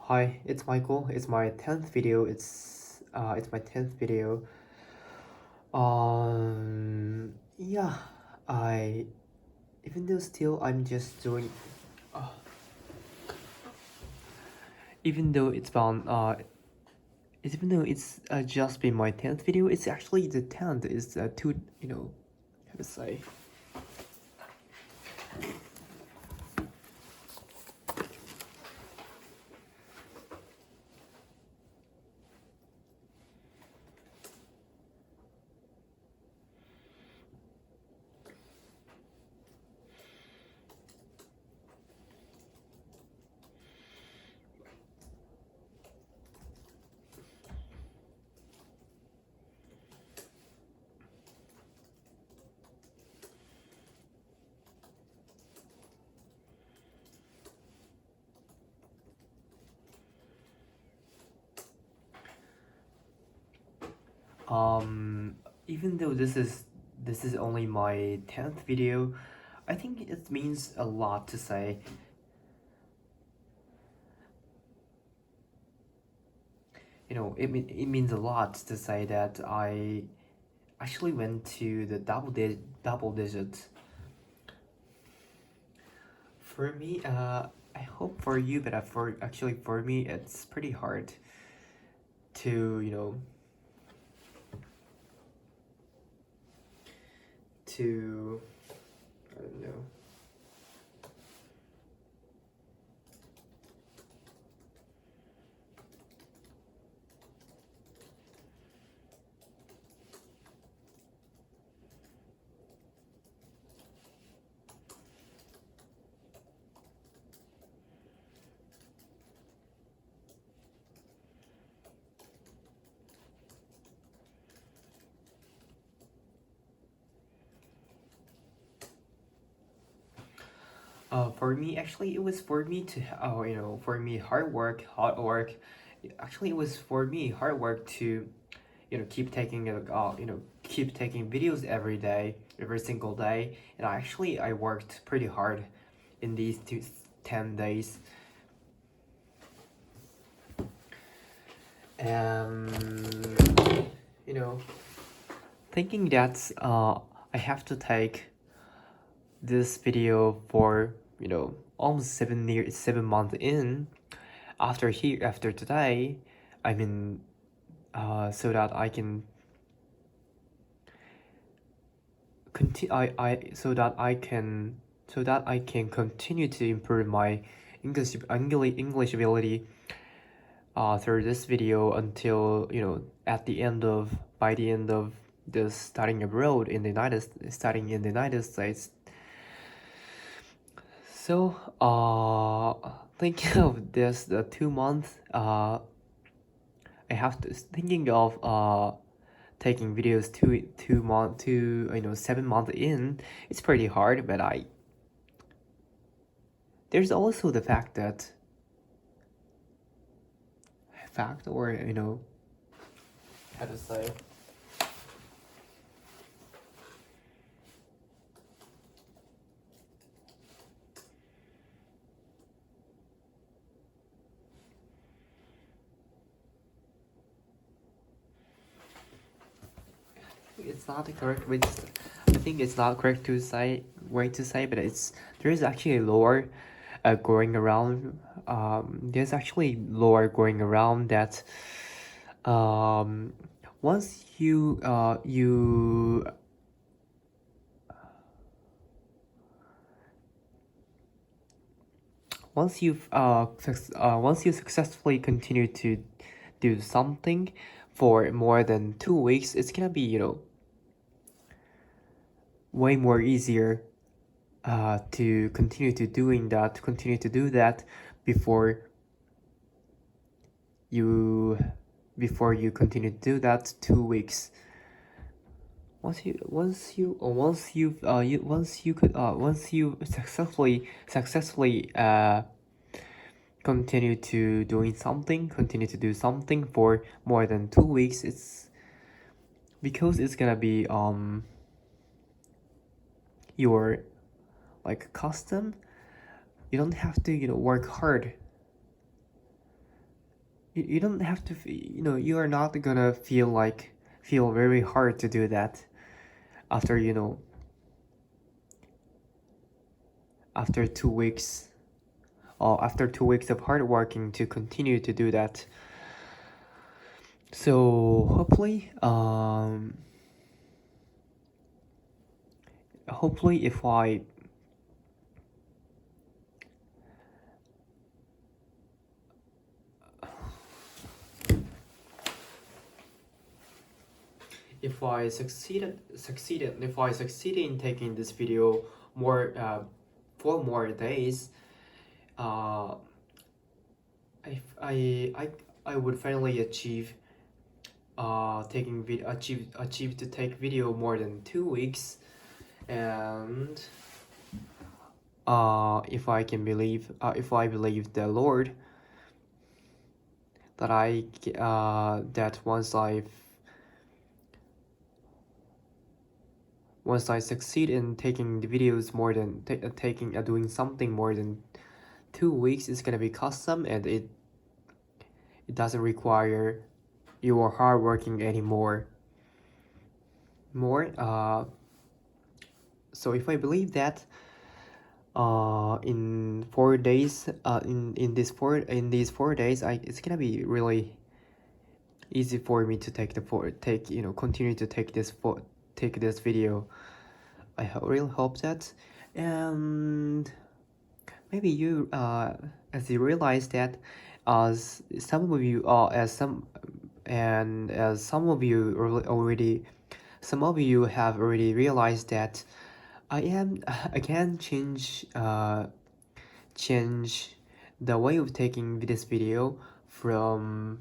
Hi, it's Michael. It's my 10th video. It's my 10th video. Yeah, I even though still I'm just doing uh, even though it's been even though it's just been my 10th video, it's actually the 10th is two, how to say. Um Even though this is only my 10th video, I think it means a lot to say. It means a lot to say that I actually went to the double digit. For me, I hope for you, but for me, it's pretty hard to to I don't know. For me, actually, it was for me to for me hard work. Actually, it was for me hard work to keep taking videos every day, every single day, and I worked pretty hard in these 10 days. And you know, thinking that I have to take this video for almost 7 months in after today. I mean, so that I can continue. So that I can continue to improve my English ability through this video until at the end of by the end of this studying abroad in the United States. So thinking of this the 2 months I have to thinking of taking videos 7 months in. It's pretty hard, but I there's also the fact or how to say. It's not the correct way to say. I think it's not correct to say way to say, but it's there is actually a lore going around. There's actually lore going around that um, once once you successfully continue to do something for more than 2 weeks, it's gonna be way more easier to continue to do that before you continue to do that 2 weeks. Once you successfully continue to do something for more than 2 weeks, it's because it's gonna be your like custom. You don't have to work hard you don't have to you are not gonna feel very hard to do that after after 2 weeks, or after 2 weeks of hard working to continue to do that. So hopefully if I succeeded in taking this video more 4 more days, uh I would finally achieve to take video more than 2 weeks. And if I believe the Lord, that that once I succeed in taking the videos more than doing something more than 2 weeks, it's gonna be custom, and it doesn't require your hard working anymore. So if I believe that, in 4 days, in these 4 days, it's gonna be really easy for me to continue to take this video. I really hope that. And maybe as you realize that, as some of you as some and as some of you have already realized that I can change the way of taking this video from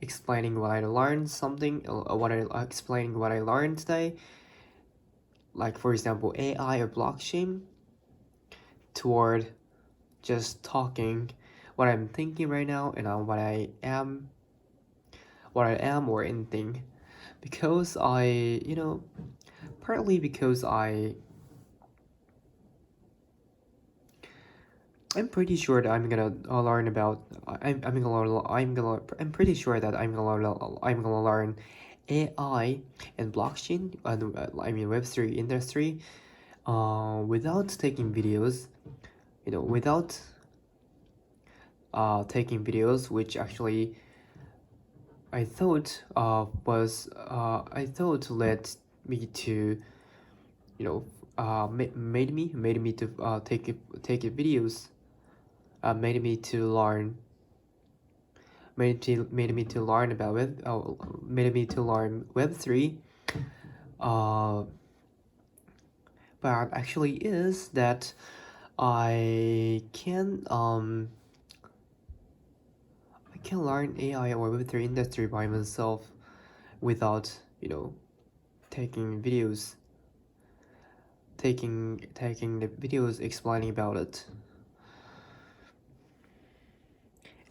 explaining what I learned explaining what I learned today, like for example AI or blockchain, toward just talking what I'm thinking right now, and what I am or anything, because partly because I'm pretty sure that I'm gonna learn about I'm pretty sure that I'm gonna learn AI and blockchain, and Web3 industry, without taking videos, without taking videos, which actually I thought led me to made me to take videos, made me to learn made me to learn about made me to learn Web3. uh but actually is that I can learn AI or Web3 industry by myself without taking videos taking the videos explaining about it.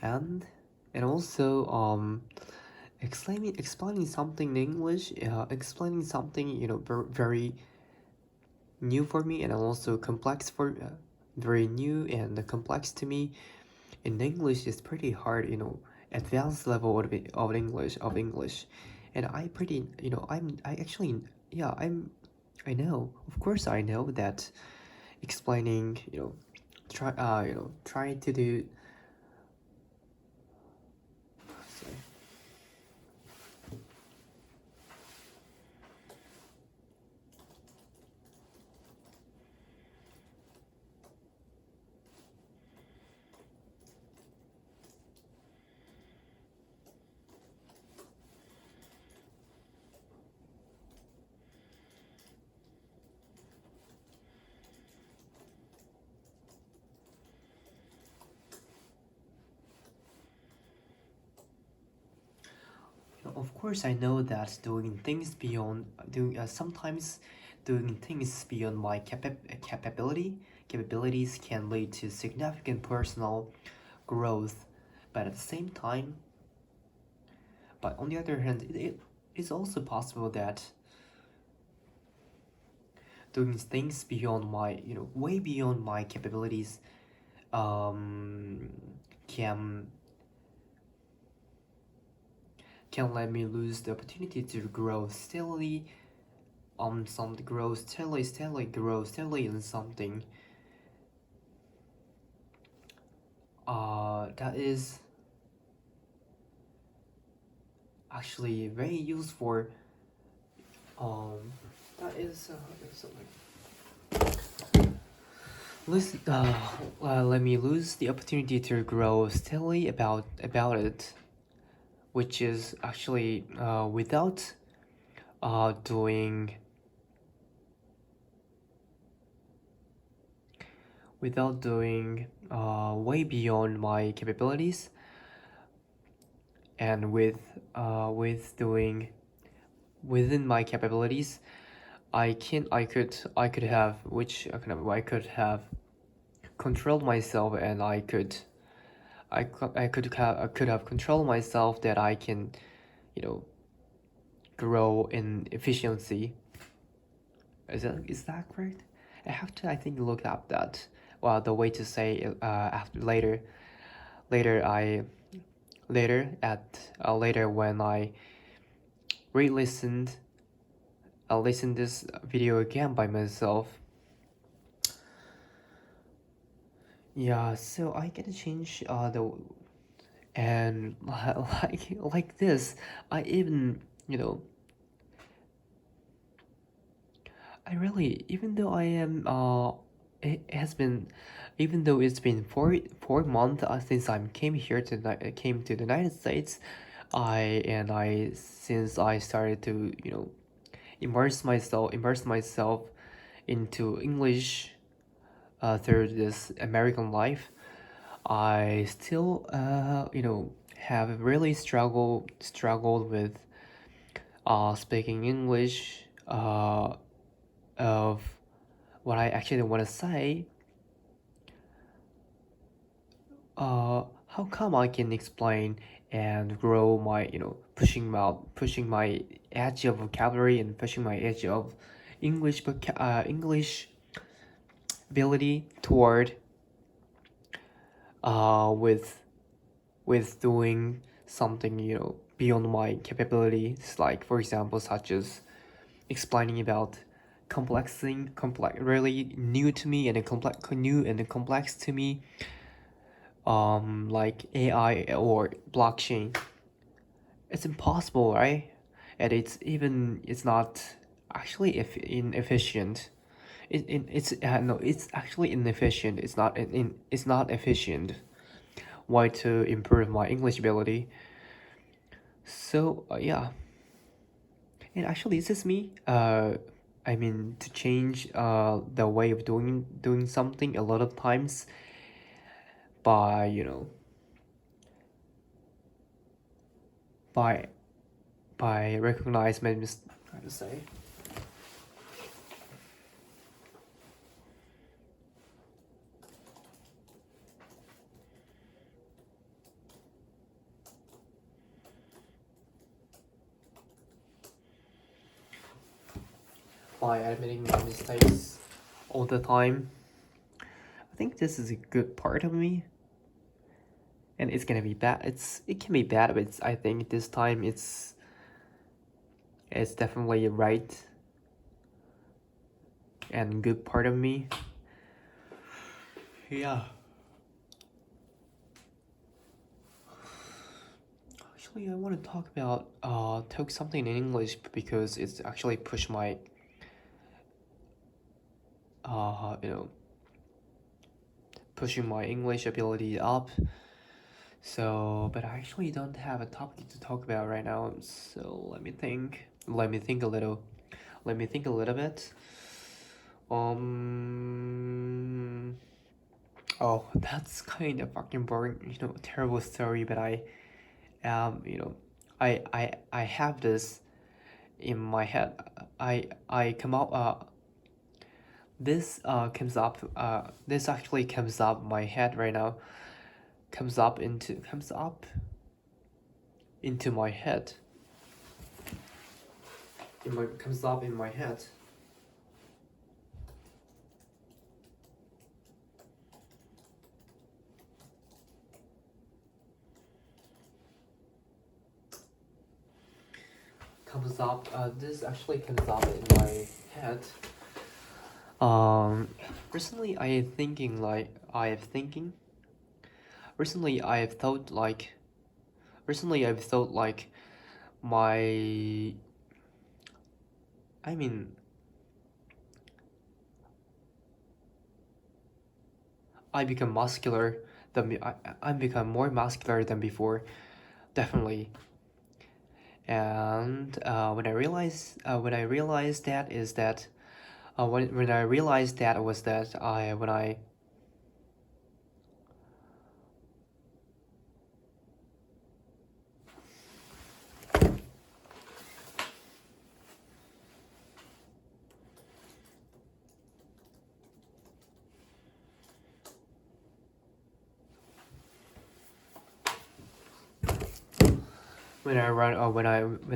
and and also explaining something in English, explaining something very new for me, and also very new and complex to me in English is pretty hard, advanced level of English. And I pretty I actually, yeah, I know, of course I know that explaining, trying to do. Sorry. Of course, I know that sometimes doing things beyond my capabilities can lead to significant personal growth, but at the same time, but on the other hand, it is also possible that doing things beyond way beyond my capabilities, um, can can let me lose the opportunity to grow steadily on something, grow steadily, grow steadily in something. That is actually very useful. Um, that is let me lose the opportunity to grow steadily about it, which is actually without doing way beyond my capabilities, and with doing within my capabilities. I could have I could have controlled myself, and I could have controlled myself that I can, you know, grow in efficiency. Is that correct? I have to, I think, look up that. Well, the way to say it, after later I later when I re-listened listened this video again by myself. Yeah, so I get to change the and like this. I even, I really, even though I am it has been, even though it's been 4 months since I came to the United States, I since I started to, immerse myself into English through this American life. I still have really struggled with speaking English of what I actually want to say. How come I can explain and grow my, pushing my edge of vocabulary and pushing my edge of English ability toward with doing something, beyond my capabilities, like for example, such as explaining about really new to me and complex to me, like AI or blockchain. It's impossible, right? And it's not actually if inefficient. It's no, it's actually inefficient. It's not efficient. Why to improve my English ability? So yeah, and actually this is me. I mean, to change the way of doing something a lot of times by, by recognize my trying to say. By admitting my mistakes all the time. I think this is a good part of me. And it's gonna be bad. It can be bad, but I think this time it's definitely right and good part of me. Yeah. Actually, I want to talk something in English because it's actually pushed my pushing my English ability up. So, but I actually don't have a topic to talk about right now. So let me think. Let me think a little. Let me think a little bit. Oh, that's kind of fucking boring. Terrible story. But I have this in my head. I come up. This comes up. This actually comes up my head right now. Comes up into my head. Comes up in my head. comes up. This actually comes up in my head. Um, recently I am thinking like I have thinking. Recently I have thought like. Recently I've thought like my. I mean, I become muscular. I become more muscular than before. Definitely. And when I realized that is that when I realized that was that I when I run when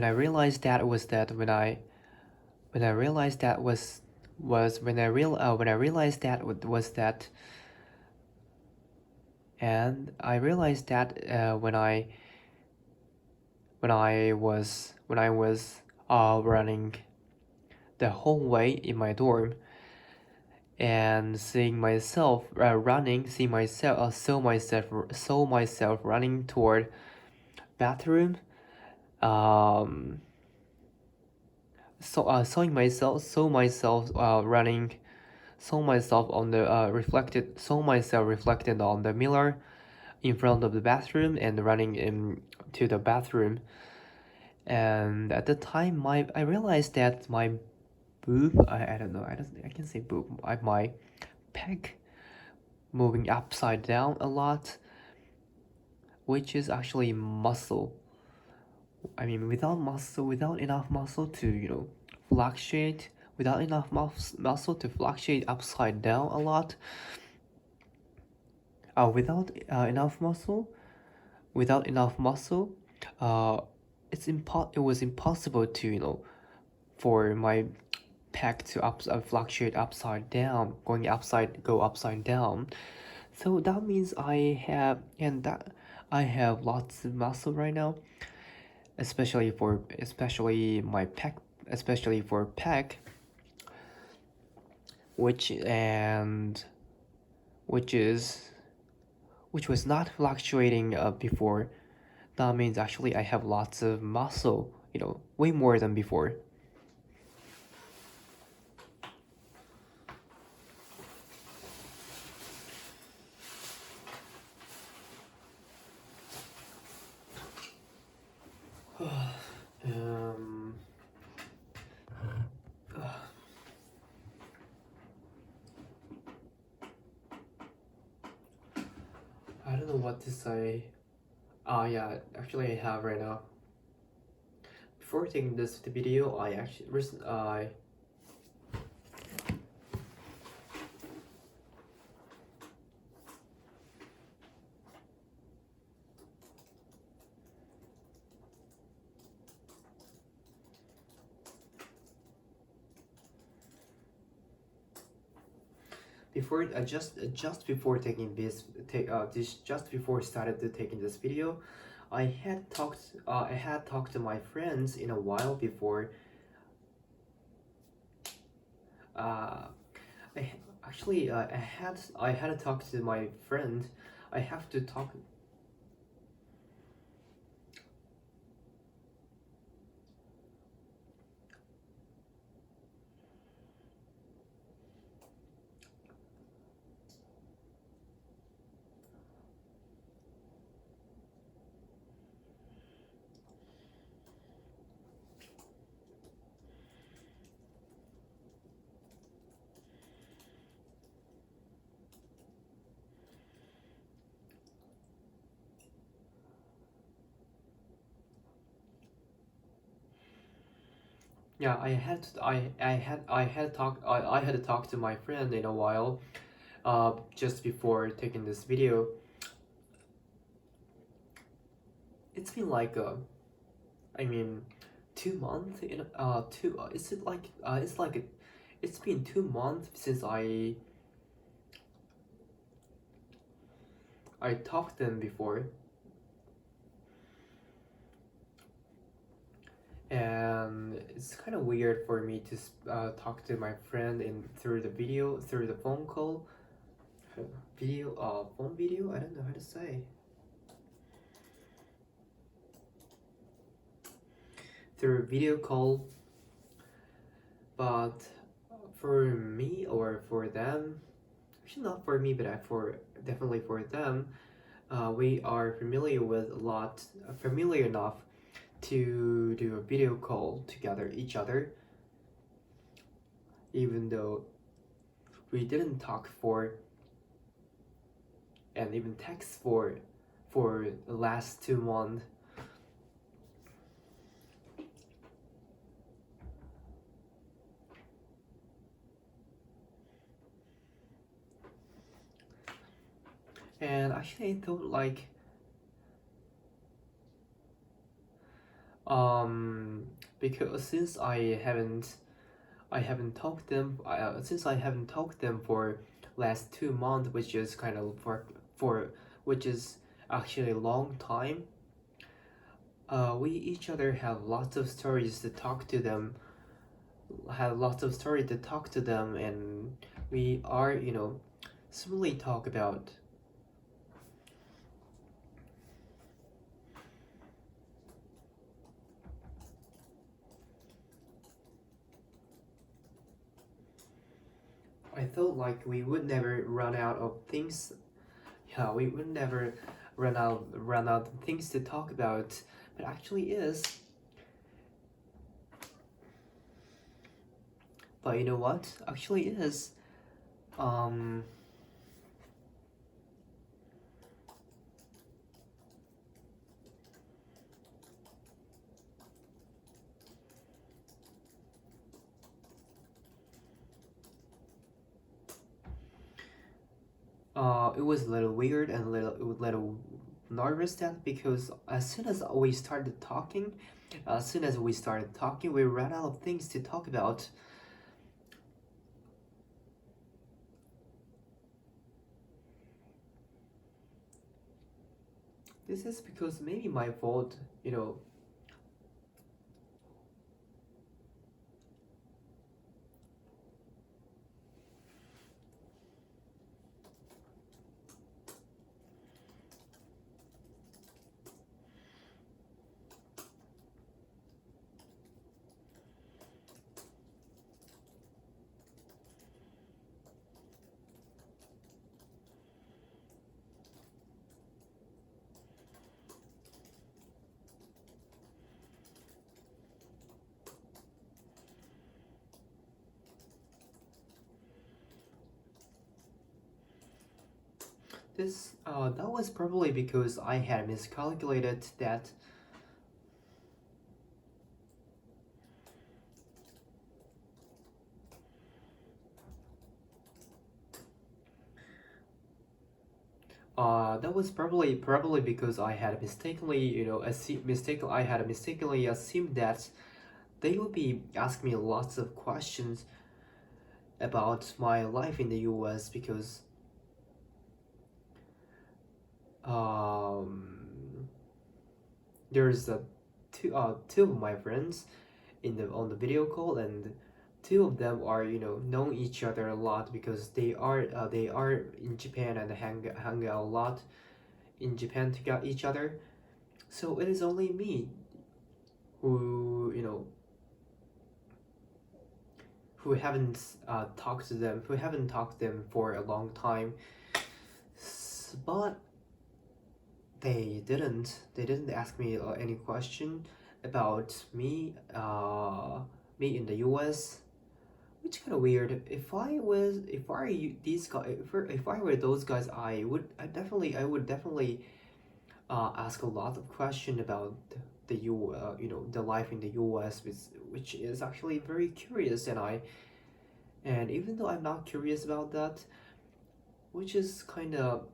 I realized that was that when I realized that was when I realized that was that and I realized that when I was running the whole way in my dorm and seeing myself running, see myself saw myself running toward bathroom. Um, saw myself running, saw myself reflected on the mirror in front of the bathroom and running into the bathroom. And at the time, I realized that my boob, I don't know, I can say boob, my pec moving upside down a lot, which is actually muscle. I mean, without enough muscle to, fluctuate, without enough muscle to fluctuate upside down a lot, without enough muscle, without enough muscle, uh, it was impossible to, for my pec to fluctuate upside down, go upside down. So that means I have lots of muscle right now, especially my pec, especially for pec, which and which is which was not fluctuating before. That means actually I have lots of muscle, way more than before. um, I don't know what to say. Yeah, actually I have right now. Before taking this video, I actually I before just before taking this just before started to taking this video, I had talked to my friends in a while before. uh I actually I had to talk to my friend. I have to talk. Yeah, I had to talk to my friend in a while, just before taking this video. It's been like I mean, 2 months in two. Is it like it's been 2 months since I talked to them before, and it's kind of weird for me to talk to my friend in through the video, through the phone call, video, phone video. I don't know how to say. Through video call, but for me or for them, actually not for me, but for definitely for them, we are familiar with a lot, familiar enough to do a video call together each other, even though we didn't talk for and even text for the last 2 months. And actually I thought like because since I haven't talked them for last 2 months, which is kind of for which is actually a long time. We each other have lots of stories to talk to them, and we are, simply talk about. I thought like we would never run out of things. Yeah, we would never run out of things to talk about, but actually is. But you know what? Actually is. Um, it was a little weird and a little nervous that because as soon as we started talking, we ran out of things to talk about. This is because maybe my fault, that was probably because I had miscalculated that. That was probably because I had mistakenly, I had mistakenly assumed that they would be asking me lots of questions about my life in the U.S. because um, there's two of my friends on the video call, and two of them are know each other a lot because they are in Japan and hang out a lot in Japan to get each other. So it is only me who who haven't talked to them for a long time. But they didn't ask me any question about me in the US, which kind of weird. If I these guys, if I were those guys, I would definitely ask a lot of question about the life in the US, which is actually very curious, and even though I'm not curious about that, which is kind of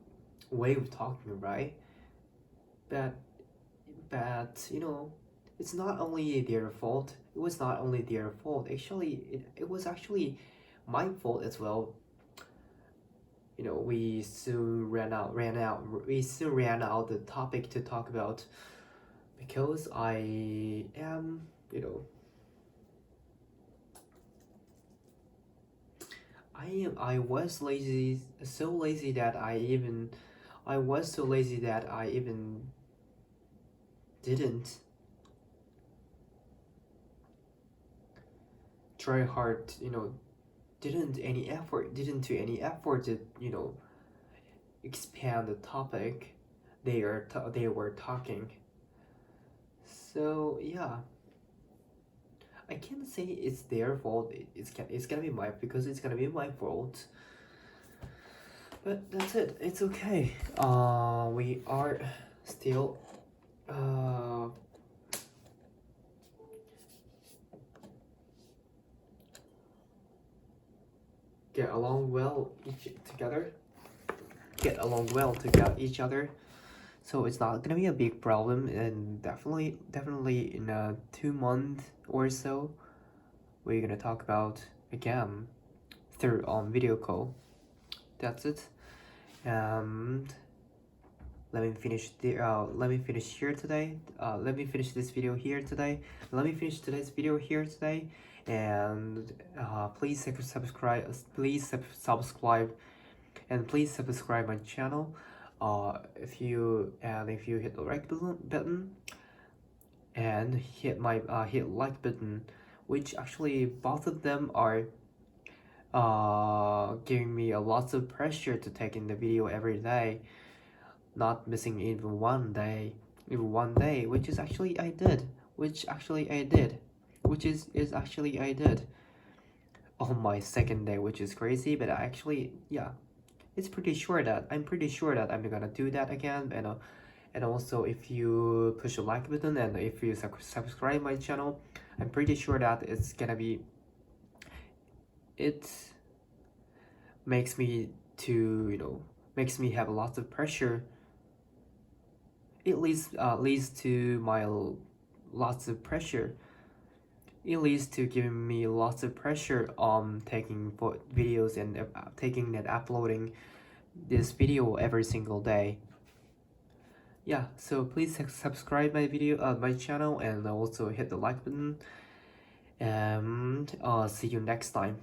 way of talking, right? But it's not only their fault. It was not only their fault. Actually, it was actually my fault as well. We soon ran out the topic to talk about because I am you know, I was lazy, so lazy that I was so lazy that I even didn't try hard, didn't do any effort to, expand the topic they were talking. So yeah, I can't say it's their fault. It's gonna be because it's gonna be my fault. But that's it. It's okay. We are still uh get along well together. Get along well together each other. So it's not gonna be a big problem, and definitely in 2 months or so, we're gonna talk about again through on video call. That's it. And let me finish here today. Let me finish this video here today. Let me finish today's video here today. And please subscribe. Please subscribe, and please subscribe my channel. If you hit the like button and hit my hit like button, which actually both of them are giving me a lots of pressure to take in the video every day, not missing even one day, which is actually I did, which is actually I did on my second day, which is crazy, but I actually, yeah, I'm pretty sure that I'm gonna do that again. And also, if you push the like button and if you subscribe my channel, I'm pretty sure that it makes me to, makes me have lots of pressure. It leads to my lots of pressure. It leads to giving me lots of pressure on taking videos and taking and uploading this video every single day. Yeah, so please subscribe my channel, and also hit the like button, and see you next time.